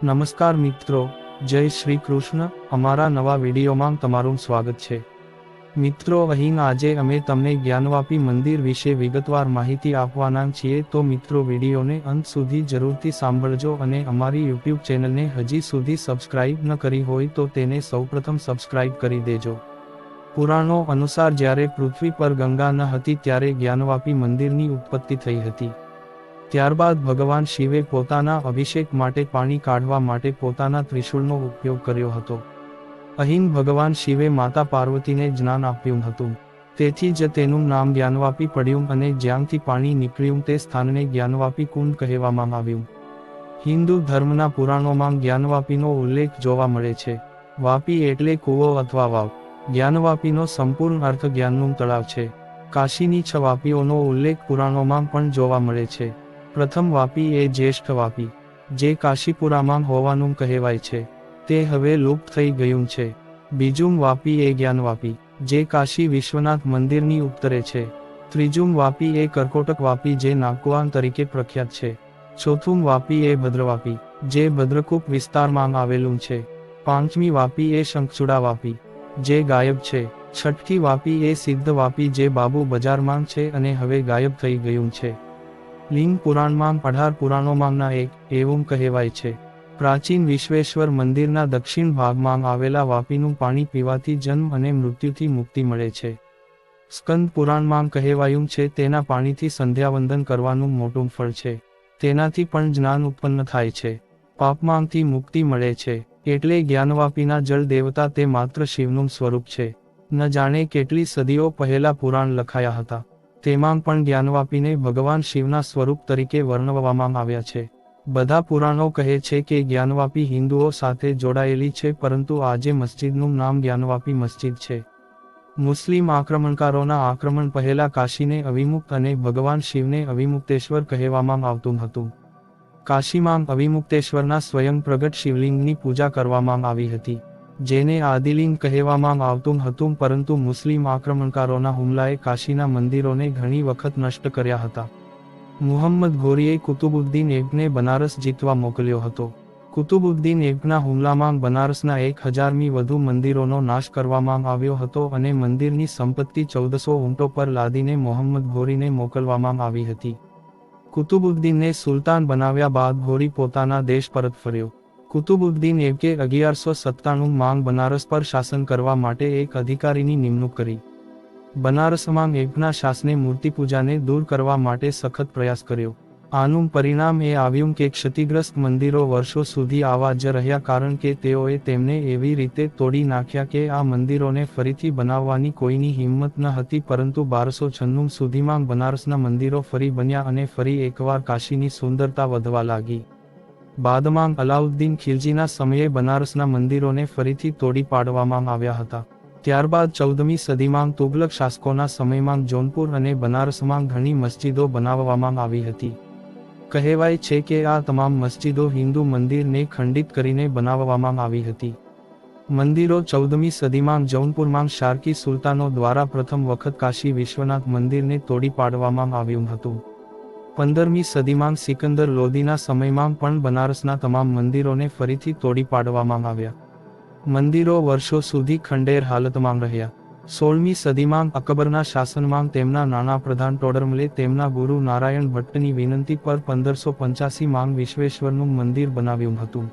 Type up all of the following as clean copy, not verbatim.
નમસ્કાર મિત્રો, જય શ્રી કૃષ્ણ. અમારા નવા વિડીયોમાં તમારું સ્વાગત છે. મિત્રો, અહીં આજે અમે તમને જ્ઞાનવાપી મંદિર વિશે વિગતવાર માહિતી આપવાના છીએ. તો મિત્રો, વિડીયોને અંત સુધી જરૂરથી સાંભળજો અને અમારી યુટ્યુબ ચેનલને હજી સુધી સબસ્ક્રાઇબ ન કરી હોય તો તેને સૌપ્રથમ સબસ્ક્રાઇબ કરી દેજો. પુરાણો અનુસાર જ્યારે પૃથ્વી પર ગંગા ન હતી ત્યારે જ્ઞાનવાપી મંદિરની ઉત્પત્તિ થઈ હતી. ત્યારબાદ ભગવાન શિવે પોતાના અભિષેક માટે પાણી કાઢવા માટે પોતાના ત્રિશૂળનો ઉપયોગ કર્યો હતો. અહીં ભગવાન શિવે માતા પાર્વતીને જ્ઞાન આપ્યું હતું. તેથી જ તેનું નામ જ્ઞાનવાપી પડ્યું અને જ્યાંથી પાણી નીકળ્યું તે સ્થાનને જ્ઞાનવાપી કુંડ કહેવામાં આવ્યું. હિન્દુ ધર્મના પુરાણોમાં જ્ઞાનવાપીનો ઉલ્લેખ જોવા મળે છે. વાપી એટલે કૂવો અથવા વાવ. જ્ઞાનવાપીનો સંપૂર્ણ અર્થ જ્ઞાનનું તળાવ છે. કાશીની 6 વાપીઓનો ઉલ્લેખ પુરાણોમાં પણ જોવા મળે છે. પ્રથમ વાપી એ જ્યેષ્ઠ વાપી, જે કાશીપુરામાં હોવાનું કહેવાય છે. તે હવે લુપ્ત થઈ ગયું છે. બીજું વાપી એ જ્ઞાનવાપી, જે કાશી વિશ્વનાથ મંદિરની ઉત્તરે છે. ત્રીજું વાપી એ કરકોટક વાપી, જે નાગકુઆન તરીકે પ્રખ્યાત છે. ચોથું વાપી એ ભદ્રવાપી, જે ભદ્રકૂપ વિસ્તારમાં આવેલું છે. પાંચમી વાપી એ શંખચૂડા વાપી, જે ગાયબ છે. છઠ્ઠી વાપી એ સિદ્ધ વાપી, જે બાબુ બજારમાં છે અને હવે ગાયબ થઈ ગયું છે. લિંગ પુરાણમાં 18 પુરાણોમાંના એક એવું કહેવાય છે. પ્રાચીન વિશ્વેશ્વર મંદિરના દક્ષિણ ભાગમાં આવેલા વાપીનું પાણી પીવાથી જન્મ અને મૃત્યુથી મુક્તિ મળે છે. સ્કંદ પુરાણમાં કહેવાયું છે તેના પાણીથી સંધ્યાવંદન કરવાનું મોટું ફળ છે. તેનાથી પણ જ્ઞાન ઉત્પન્ન થાય છે. પાપમાંથી મુક્તિ મળે છે. એટલે જ્ઞાનવાપીના જળ દેવતા તે માત્ર શિવનું સ્વરૂપ છે. ન જાણે કેટલી સદીઓ પહેલા પુરાણ લખાયા હતા. તેમાં પણ જ્ઞાનવાપીને ભગવાન શિવના સ્વરૂપ તરીકે વર્ણવવામાં આવ્યા છે. બધા પુરાણો કહે છે કે જ્ઞાનવાપી હિન્દુઓ સાથે જોડાયેલી છે, પરંતુ આજે મસ્જિદનું નામ જ્ઞાનવાપી મસ્જિદ છે. મુસ્લિમ આક્રમણકારોના આક્રમણ પહેલા કાશીને અવિમુક્ત અને ભગવાન શિવને અવિમુક્તેશ્વર કહેવામાં આવતું હતું. કાશીમાં અવિમુક્તેશ્વરના સ્વયં પ્રગટ શિવલિંગની પૂજા કરવામાં આવી હતી, જેને આદિલિંગ કહેવામાં આવતું હતું, પરંતુ મુસ્લિમ આક્રમણકારોના હુમલાએ કાશીના મંદિરોને ઘણી વખત નષ્ટ કર્યા હતા. મુહમ્મદ ઘોરીએ કુતુબુદ્દીન એબકને બનારસ જીતવા મોકલ્યો હતો. કુતુબુદ્દીન એબકના હુમલામાં બનારસના 1000મી વધુ મંદિરોનો નાશ કરવામાં આવ્યો હતો અને મંદિરની સંપત્તિ 1400 ઊંટો પર લાદીને મોહમ્મદ ઘોરીને મોકલવામાં આવી હતી. કુતુબુદ્દીનને સુલતાન બનાવ્યા બાદ ઘોરી પોતાના દેશ પરત ફર્યો. કુતુબુદ્દીન એબકે 1197માં બનારસ પર શાસન કરવા માટે એક અધિકારીની નિમણૂક કરી. બનારસમાં એબકના શાસને મૂર્તિપૂજાને દૂર કરવા માટે સખત પ્રયાસ કર્યો. આનું પરિણામ એ આવ્યું કે ક્ષતિગ્રસ્ત મંદિરો વર્ષો સુધી આવા જ રહ્યા, કારણ કે તેઓએ તેમને એવી રીતે તોડી નાખ્યા કે આ મંદિરોને ફરીથી બનાવવાની કોઈની હિંમત ન હતી. પરંતુ 1296 સુધીમાં બનારસના મંદિરો ફરી બન્યા અને ફરી એકવાર કાશીની સુંદરતા વધવા લાગી. બાદમાં અલાઉદ્દીન ખિલજીના સમયે બનારસના મંદિરોને ફરીથી તોડી પાડવામાં આવ્યા હતા. ત્યારબાદ 14મી સદીમાં તુગલક શાસકોના સમયમાં જૌનપુર અને બનારસમાં ઘણી મસ્જિદો બનાવવામાં આવી હતી. કહેવાય છે કે આ તમામ મસ્જિદો હિન્દુ મંદિરને ખંડિત કરીને બનાવવામાં આવી હતી. મંદિરો 14મી સદીમાં જૌનપુરમાં શાર્કી સુલતાનો દ્વારા પ્રથમ વખત કાશી વિશ્વનાથ મંદિરને તોડી પાડવામાં આવ્યું હતું. 15મી સદીમાં સિકંદર લોદીના સમયમાં પણ બનારસના તમામ મંદિરોને ફરીથી તોડી પાડવામાં આવ્યા. મંદિરો વર્ષો સુધી ખંડેર હાલતમાં રહ્યા. 16મી સદીમાં અકબરના શાસનમાં તેમના નાના પ્રધાન ટોડરમલે તેમના ગુરુ નારાયણ ભટ્ટની વિનંતી પર 1585માં વિશ્વેશ્વરનું મંદિર બનાવ્યું હતું,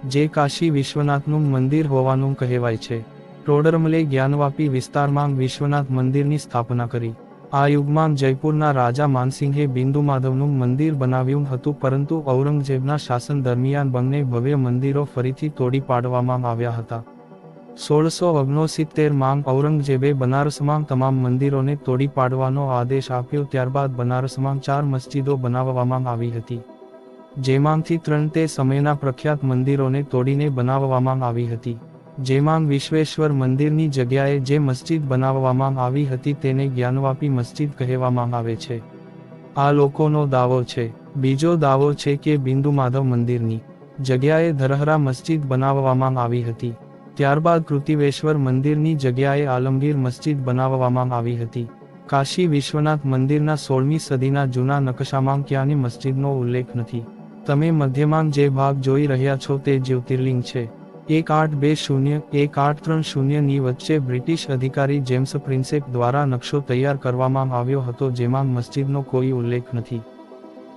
જે કાશી વિશ્વનાથનું મંદિર હોવાનું કહેવાય છે. ટોડરમલે જ્ઞાનવાપી વિસ્તારમાં વિશ્વનાથ મંદિરની સ્થાપના કરી. આ યુગમાં જયપુરના રાજા માનસિંહે બિંદુ માધવનું મંદિર બનાવ્યું હતું, પરંતુ ઔરંગઝેબના શાસન દરમિયાન બંને ભવ્ય મંદિરો ફરીથી તોડી પાડવામાં આવ્યા હતા. 1669માં ઔરંગઝેબે બનારસમાં તમામ મંદિરોને તોડી પાડવાનો આદેશ આપ્યો. ત્યારબાદ બનારસમાં 4 મસ્જિદો બનાવવામાં આવી હતી, જેમાંથી 3 તે સમયના પ્રખ્યાત મંદિરોને તોડીને બનાવવામાં આવી હતી. જેમાં વિશ્વેશ્વર મંદિરની જગ્યાએ જે મસ્જિદ બનાવવામાં આવી હતી તેને જ્ઞાનવાપી મસ્જિદ કહેવામાં આવે છે. આ લોકોનો દાવો છે. બીજો દાવો છે કે બિંદુ માધવ મંદિરની જગ્યાએ ધરહરા મસ્જિદ બનાવવામાં આવી હતી. ત્યારબાદ કૃતિવેશ્વર મંદિરની જગ્યાએ આલમગીર મસ્જિદ બનાવવામાં આવી હતી. કાશી વિશ્વનાથ મંદિરના 16મી સદીના જૂના નકશામાં ક્યાંની મસ્જિદનો ઉલ્લેખ નથી. તમે મધ્યમાં જે ભાગ જોઈ રહ્યા છો તે જ્યોતિર્લિંગ છે. 1820-1830 ની વચ્ચે બ્રિટિશ અધિકારી જેમ્સ પ્રિન્સેપ દ્વારા નકશો તૈયાર કરવામાં આવ્યો હતો જેમાં મસ્જિદનો કોઈ ઉલ્લેખ નથી.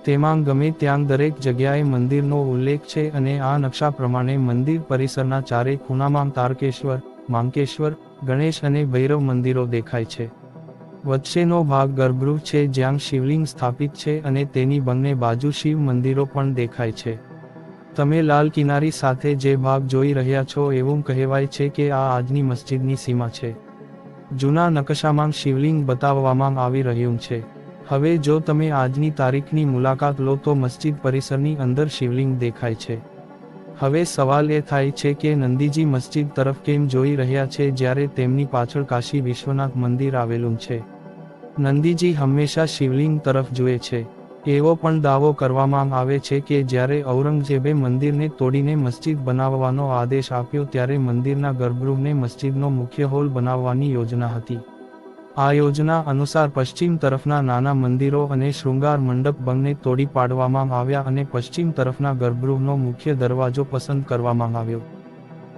તેમાં ગમે ત્યાં દરેક જગ્યાએ મંદિરનો ઉલ્લેખ છે અને આ નકશા પ્રમાણે મંદિર પરિસરના ચારે ખૂણામાં તારકેશ્વર, માંકેશ્વર, ગણેશ અને ભૈરવ મંદિરો દેખાય છે. વચ્ચેનો ભાગ ગર્ભગૃહ છે જ્યાં શિવલિંગ સ્થાપિત છે અને તેની બંને બાજુ શિવ મંદિરો પણ દેખાય છે. તમે લાલ કિનારી સાથે જે ભાગ જોઈ રહ્યા છો એવું કહેવાય છે કે આ આજની મસ્જિદની સીમા છે. જૂના નકશામાં શિવલિંગ બતાવવામાં આવી રહ્યું છે. હવે જો તમે આજની તારીખની મુલાકાત લો તો મસ્જિદ પરિસરની અંદર શિવલિંગ દેખાય છે. હવે સવાલ એ થાય છે કે નંદીજી મસ્જિદ તરફ કેમ જોઈ રહ્યા છે જ્યારે તેમની પાછળ કાશી વિશ્વનાથ મંદિર આવેલું છે. નંદીજી હંમેશા શિવલિંગ તરફ જુએ છે. એવો પણ દાવો કરવામાં આવે છે કે જ્યારે ઔરંગઝેબે મંદિરને તોડીને મસ્જિદ બનાવવાનો આદેશ આપ્યો ત્યારે મંદિરના ગર્ભગૃહને મસ્જિદનો મુખ્ય હોલ બનાવવાની યોજના હતી. આ યોજના અનુસાર પશ્ચિમ તરફના નાના મંદિરો અને શૃંગાર મંડપ બંને તોડી પાડવામાં આવ્યા અને પશ્ચિમ તરફના ગર્ભગૃહનો મુખ્ય દરવાજો પસંદ કરવામાં આવ્યો.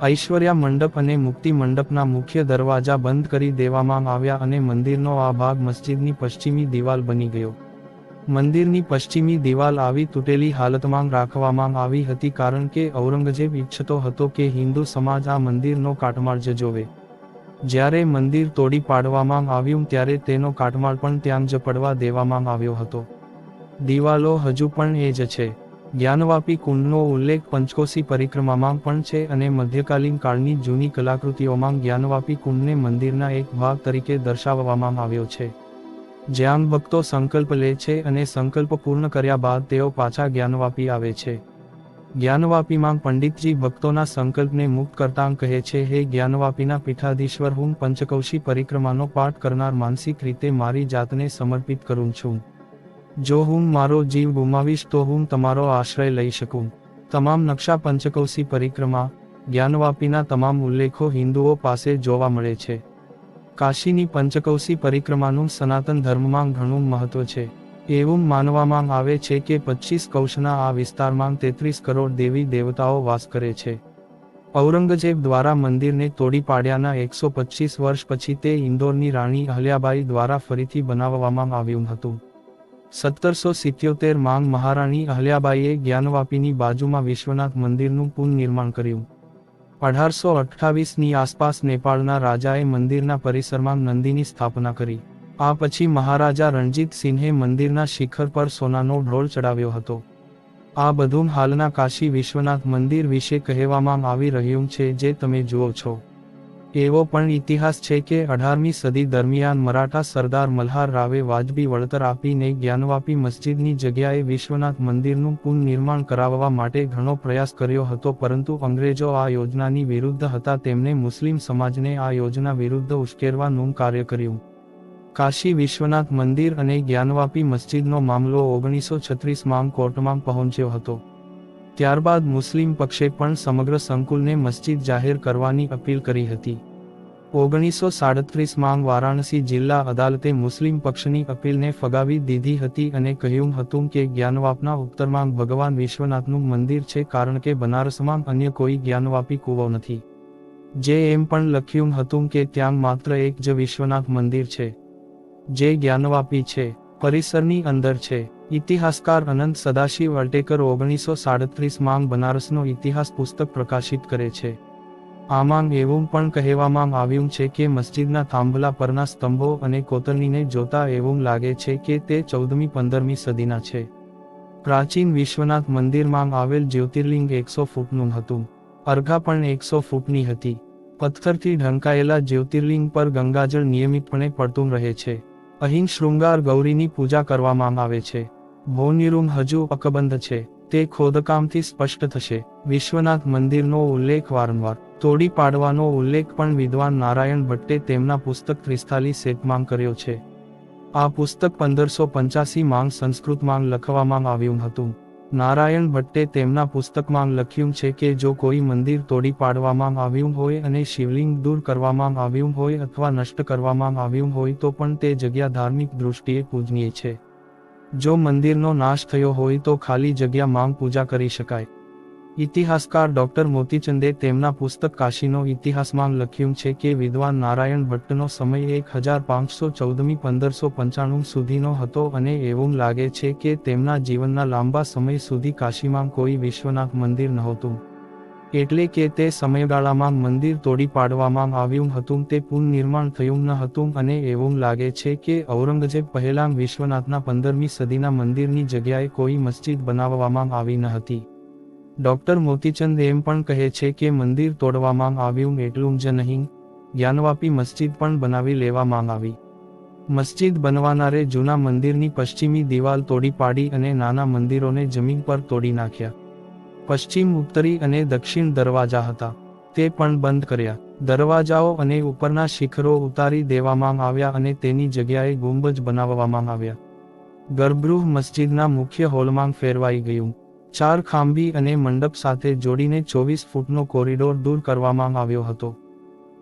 ઐશ્વર્યા મંડપ અને મુક્તિ મંડપના મુખ્ય દરવાજા બંધ કરી દેવામાં આવ્યા અને મંદિરનો આ ભાગ મસ્જિદની પશ્ચિમી દિવાલ બની ગયો. મંદિરની પશ્ચિમી દિવાલ આવી તૂટેલી હાલતમાં રાખવામાં આવી હતી કારણ કે ઔરંગઝેબ ઈચ્છતો હતો કે હિન્દુ સમાજ આ મંદિરનો કાટમાળ જોવે. જ્યારે મંદિર તોડી પાડવામાં આવ્યું ત્યારે તેનો કાટમાળ પણ ત્યાં જ પડવા દેવામાં આવ્યો હતો. દિવાલો હજુ પણ એ જ છે. જ્ઞાનવાપી કુંડનો ઉલ્લેખ પંચકોશી પરિક્રમામાં પણ છે અને મધ્યકાલીન કાળની જૂની કલાકૃતિઓમાં જ્ઞાનવાપી કુંડને મંદિરના એક ભાગ તરીકે દર્શાવવામાં આવ્યો છે. જ્યાં ભક્તો સંકલ્પ લે છે અને સંકલ્પ પૂર્ણ કર્યા બાદ તેઓ પાછા જ્ઞાનવાપી આવે છે. જ્ઞાનવાપીમાં પંડિતજી ભક્તોના સંકલ્પને મુક્ત કરતાં કહે છે, હે જ્ઞાનવાપીના પીઠાધીશ્વર, હું પંચકોશી પરિક્રમાનો પાઠ કરનાર માનસિક રીતે મારી જાતને સમર્પિત કરું છું. જો હું મારો જીવ ગુમાવીશ તો હું તમારો આશ્રય લઈ શકું. તમામ નકશા પંચકોશી પરિક્રમા, જ્ઞાનવાપીના તમામ ઉલ્લેખો હિન્દુઓ પાસે જોવા મળે છે. કાશીની પંચકોશી પરિક્રમાનું સનાતન ધર્મમાં ઘણું મહત્વ છે. એવું માનવામાં આવે છે કે 25 કૌશના આ વિસ્તારમાં 33 કરોડ દેવી દેવતાઓ વાસ કરે છે. ઔરંગઝેબ દ્વારા મંદિરને તોડી પાડ્યાના 125 વર્ષ પછી તે ઇન્દોરની રાણી અહલ્યાબાઈ દ્વારા ફરીથી બનાવવામાં આવ્યું હતું. 1777 માં મહારાણી અહલ્યાબાઈએ જ્ઞાનવાપીની બાજુમાં વિશ્વનાથ મંદિરનું પુનઃનિર્માણ કર્યું. 1828 ની આસપાસ નેપાળના રાજાએ મંદિરના પરિસરમાં નંદીની સ્થાપના કરી. આ પછી મહારાજા રણજીત સિંહે મંદિરના શિખર પર સોનાનો ઢોળ ચડાવ્યો હતો. આ બધું હાલના કાશી વિશ્વનાથ મંદિર વિશે કહેવામાં આવી રહ્યું છે જે તમે જુઓ છો. એવો પણ ઇતિહાસ છે કે 18મી સદી દરમિયાન મરાઠા સરદાર મલ્હાર રાવે વાજબી વળતર આપીને જ્ઞાનવાપી મસ્જિદની જગ્યાએ વિશ્વનાથ મંદિરનું પુનઃનિર્માણ કરાવવા માટે ઘણો પ્રયાસ કર્યો હતો, પરંતુ અંગ્રેજો આ યોજનાની વિરુદ્ધ હતા. તેમણે મુસ્લિમ સમાજને આ યોજના વિરુદ્ધ ઉશ્કેરવાનું કાર્ય કર્યું. કાશી વિશ્વનાથ મંદિર અને જ્ઞાનવાપી મસ્જિદનો મામલો 1936 માં કોર્ટમાં પહોંચ્યો હતો. ત્યારબાદ મુસ્લિમ પક્ષે પણ સમગ્ર સંકુલને મસ્જિદ જાહેર કરવાની અપીલ કરી હતી. 1937 માં વારાણસી જિલ્લા અદાલતે મુસ્લિમ પક્ષની અપીલને ફગાવી દીધી હતી અને કહ્યું હતું કે જ્ઞાનવાપના ઉત્તરમાં ભગવાન વિશ્વનાથનું મંદિર છે કારણ કે બનારસમાં અન્ય કોઈ જ્ઞાનવાપી કૂવો નથી. જે એમ પણ લખ્યું હતું કે ત્યાં માત્ર એક જ વિશ્વનાથ મંદિર છે જે જ્ઞાનવાપી છે, પરિસરની અંદર છે. ઇતિહાસકાર અનંત સદાશિવ અલટેકર 1937 માં બનારસનો ઇતિહાસ પુસ્તક પ્રકાશિત કરે છે. આમાં એવું પણ કહેવામાં આવ્યું છે કે મસ્જિદના થાંભલા પરના સ્તંભો અને કોતરણીને જોતા એવું લાગે છે કે તે 14મી-15મી સદીના છે. પ્રાચીન વિશ્વનાથ મંદિરમાં આવેલ જ્યોતિર્લિંગ 100 ફૂટનું હતું. અર્ઘા પણ 100 ફૂટની હતી. પથ્થરથી ઢંકાયેલા જ્યોતિર્લિંગ પર ગંગાજળ નિયમિતપણે પડતું રહે છે. અહીં શૃંગાર ગૌરીની પૂજા કરવામાં આવે છે. ભોનિરુમ હજુ અકબંધ છે, તે ખોદકામથી સ્પષ્ટ થશે. વિશ્વનાથ મંદિરનો ઉલ્લેખ વારંવાર તોડી પાડવાનો ઉલ્લેખ પણ વિદ્વાન નારાયણ ભટ્ટે તેમના પુસ્તક 43 માં કર્યો છે. આ પુસ્તક 1585 માં સંસ્કૃતમાં લખવામાં આવ્યું હતું. નારાયણ ભટ્ટે તેમના પુસ્તકમાં લખ્યું છે કે જો કોઈ મંદિર તોડી પાડવામાં આવ્યું હોય અને શિવલિંગ દૂર કરવામાં આવ્યું હોય અથવા નષ્ટ કરવામાં આવ્યું હોય તો પણ તે જગ્યા ધાર્મિક દૃષ્ટિએ પૂજનીય છે. જો મંદિરનો નાશ થયો હોય તો ખાલી જગ્યા માંગ પૂજા કરી શકાય. ઇતિહાસકાર ડોક્ટર મોતીચંદે તેમના પુસ્તક કાશીનો ઇતિહાસમાં લખ્યું છે કે વિદ્વાન નારાયણ ભટ્ટનો સમય 1514 1595 સુધીનો હતો અને એવું લાગે છે કે તેમના જીવનના લાંબા સમય સુધી કાશીમાં કોઈ વિશ્વનાથ મંદિર નહોતું. એટલે કે તે સમયગાળામાં મંદિર તોડી પાડવામાં આવ્યું હતું, તે પુનઃનિર્માણ થયું ન હતું અને એવું લાગે છે કે ઔરંગઝેબ પહેલાં વિશ્વનાથના 15મી સદીના મંદિરની જગ્યાએ કોઈ મસ્જિદ બનાવવામાં આવી ન હતી. ડોક્ટર મોતીચંદ એમ પણ કહે છે કે મંદિર તોડવામાં આવ્યું એટલું જ નહીં, જ્ઞાનવાપી મસ્જિદ પણ બનાવી લેવામાં આવી. મસ્જિદ બનવાનારે જૂના મંદિરની પશ્ચિમી દિવાલ તોડી પાડી અને નાના મંદિરોને જમીન પર તોડી નાખ્યા. પશ્ચિમ, ઉત્તરી અને દક્ષિણ દરવાજા હતા, તે પણ બંધ કર્યા. દરવાજાઓ અને ઉપરના શિખરો ઉતારી દેવામાં આવ્યા અને તેની જગ્યાએ ગુંબજ બનાવવામાં આવ્યા. ગર્ભગૃહ મસ્જિદના મુખ્ય હોલમાં ફેરવાઈ ગયું. 4 ખાંભી અને મંડપ સાથે જોડીને 24 ફૂટનો કોરિડોર દૂર કરવામાં આવ્યો હતો.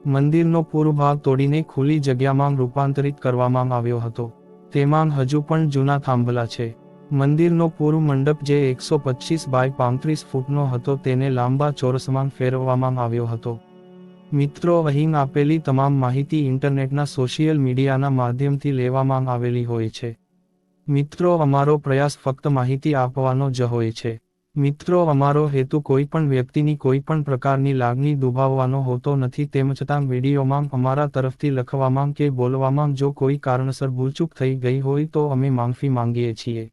મંદિરનો પૂર્વ ભાગ તોડીને ખુલ્લી જગ્યામાં રૂપાંતરિત કરવામાં આવ્યો હતો. તેમાં હજુ પણ જૂના થાંભલા છે. મંદિરનો પૂર્વ મંડપ જે 125 બાય 35 ફૂટનો હતો તેને લાંબા ચોરસમાં ફેરવવામાં આવ્યો હતો. મિત્રો, અહીં આપેલી તમામ માહિતી ઇન્ટરનેટના સોશિયલ મીડિયાના માધ્યમથી લેવામાં આવેલી હોય છે. મિત્રો, અમારો પ્રયાસ ફક્ત માહિતી આપવાનો જ હોય છે. મિત્રો, અમારો હેતુ કોઈ પણ વ્યક્તિની કોઈ પણ પ્રકારની લાગણી દુભાવવાનો હોતો નથી. તેમ છતાં વિડીયોમાં અમારા તરફથી લખવામાં કે બોલવામાં જો કોઈ કારણસર ભૂલચૂક થઈ ગઈ હોય તો અમે માફી માંગીએ છીએ.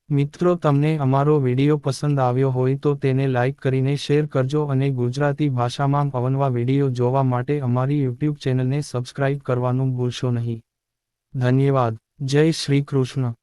મિત્રો, તમને અમારો વિડીયો પસંદ આવ્યો હોય તો તેને લાઇક કરીને શેર કરજો અને ગુજરાતી ભાષામાં અવનવા વિડીયો જોવા માટે અમારી યુટ્યુબ ચેનલને સબસ્ક્રાઇબ કરવાનું ભૂલશો નહીં. ધન્યવાદ. જય શ્રી કૃષ્ણ.